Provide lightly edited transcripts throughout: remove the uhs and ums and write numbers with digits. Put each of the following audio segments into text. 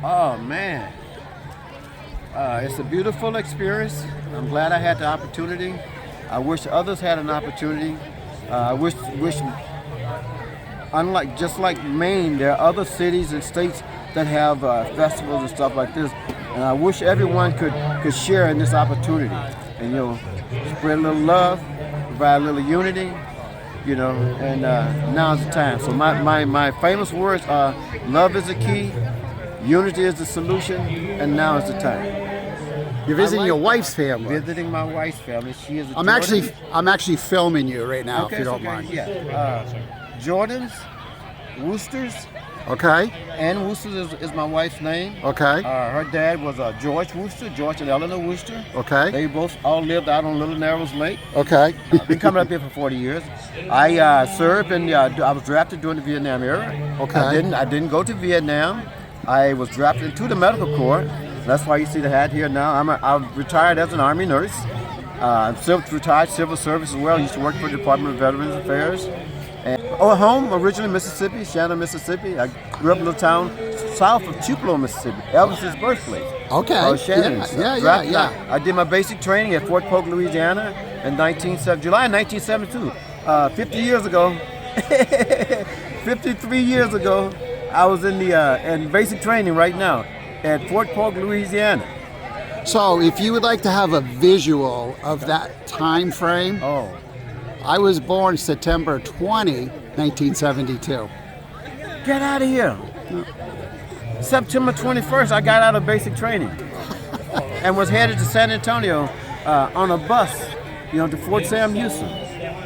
Oh man, it's a beautiful experience. I'm glad I had the opportunity. I wish others had an opportunity. I wish, just like Maine, there are other cities and states that have festivals and stuff like this, and I wish everyone could share in this opportunity and spread a little love, provide a little unity, and now's the time. So my famous words are: love is the key, unity is the solution, and now is the time. You're visiting your wife's family. Visiting my wife's family. She is. I'm actually filming you right now, if you don't mind. Yeah. Jordans, Woosters. Okay. Ann Wooster is my wife's name. Okay. Her dad was George Wooster, George and Eleanor Wooster. Okay. They both all lived out on Little Narrows Lake. Okay. Been coming up here for 40 years. I served and I was drafted during the Vietnam era. Okay. I didn't go to Vietnam. I was drafted into the medical corps. That's why you see the hat here now. I'm retired as an Army nurse. I'm retired civil service as well. Used to work for the Department of Veterans Affairs. And home originally Mississippi, Shannon, Mississippi. I grew up in a little town south of Tupelo, Mississippi, Elvis's birthplace. Okay. Shannon. Yeah. I did my basic training at Fort Polk, Louisiana, in July 1972. 50 years ago, 53 years ago, I was in in basic training right now at Fort Polk, Louisiana. So, if you would like to have a visual of that time frame, I was born September 20, 1972. Get out of here. September 21st, I got out of basic training and was headed to San Antonio on a bus, to Fort Sam Houston.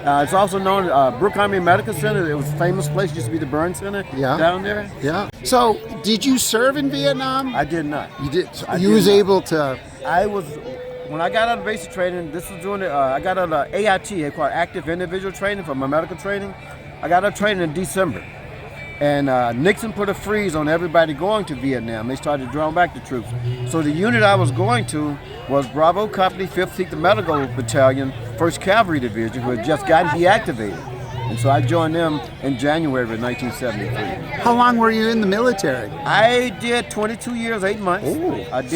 It's also known as Brooke Army Medical Center. It was a famous place, used to be the burn center down there. Yeah. So, did you serve in Vietnam? I did not. You did? Able to? When I got out of basic training, this was during I got out of AIT, they call it Active Individual Training for my medical training. I got out of training in December. And Nixon put a freeze on everybody going to Vietnam. They started drawing back the troops. So the unit I was going to was Bravo Company, 15th Medical Battalion, 1st Cavalry Division, who had just gotten deactivated. And so I joined them in January of 1973. How long were you in the military? I did 22 years, 8 months.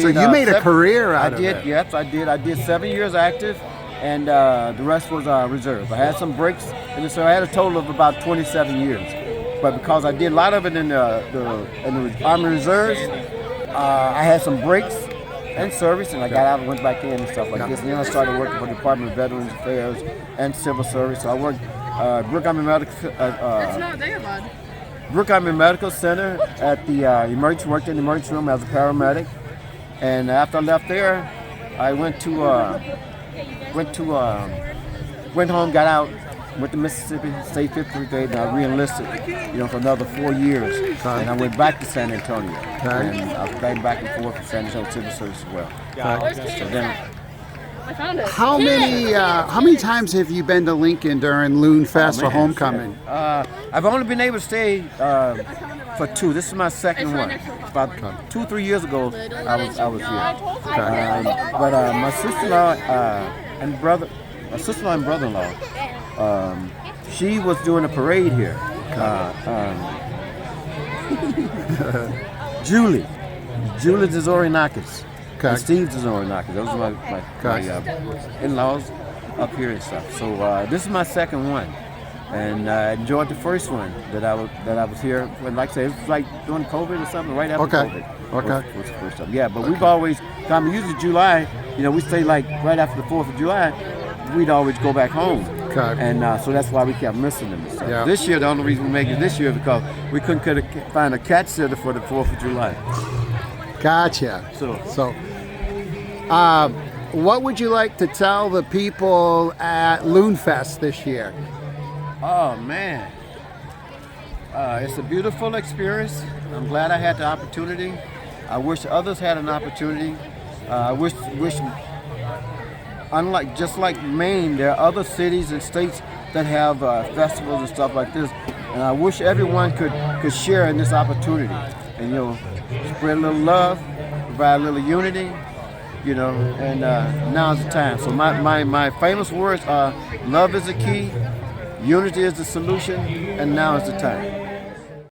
So you made a career out of it. Yes, I did. I did 7 years active, and the rest was reserve. I had some breaks, and so I had a total of about 27 years. But because I did a lot of it in the Army Reserves, I had some breaks and service, and I got out and went back in and stuff like this. And then I started working for the Department of Veterans Affairs and Civil Service. So I worked Brooke Army Medical. It's not there, bud. Brooke Army Medical Center at the worked in the emergency room as a paramedic. And after I left there, I went home, got out. Went to Mississippi State 5th Brigade, and I re-enlisted, for another 4 years. Okay. And I went back to San Antonio. Okay. And I've been back and forth to San Antonio Civil Service as well. Okay. So then, I found it. How many times have you been to Lincoln during Loonfest or Homecoming? I've only been able to stay for 2. This is my second one. About 2-3 years ago, I was here. But my sister-in-law and brother-in-law. She was doing a parade here. Julie Zorinakis, and Steve Zorinakis. Those are my in-laws up here and stuff. So this is my second one, and I enjoyed the first one that I was here when, like I say, it was like during COVID or something, right after COVID. Was the first time. Yeah, but we've always come. Usually July, we stay like right after the 4th of July. We'd always go back home. And so that's why we kept missing them and stuff. Yeah. This year, the only reason we make it this year is because we couldn't find a cat sitter for the 4th of July. Gotcha. So, what would you like to tell the people at Loonfest this year? Oh man, it's a beautiful experience. I'm glad I had the opportunity. I wish others had an opportunity. I wish. Just like Maine, there are other cities and states that have festivals and stuff like this, and I wish everyone could share in this opportunity and spread a little love, provide a little unity, and now's the time. So my famous words are: love is the key, unity is the solution, and now is the time.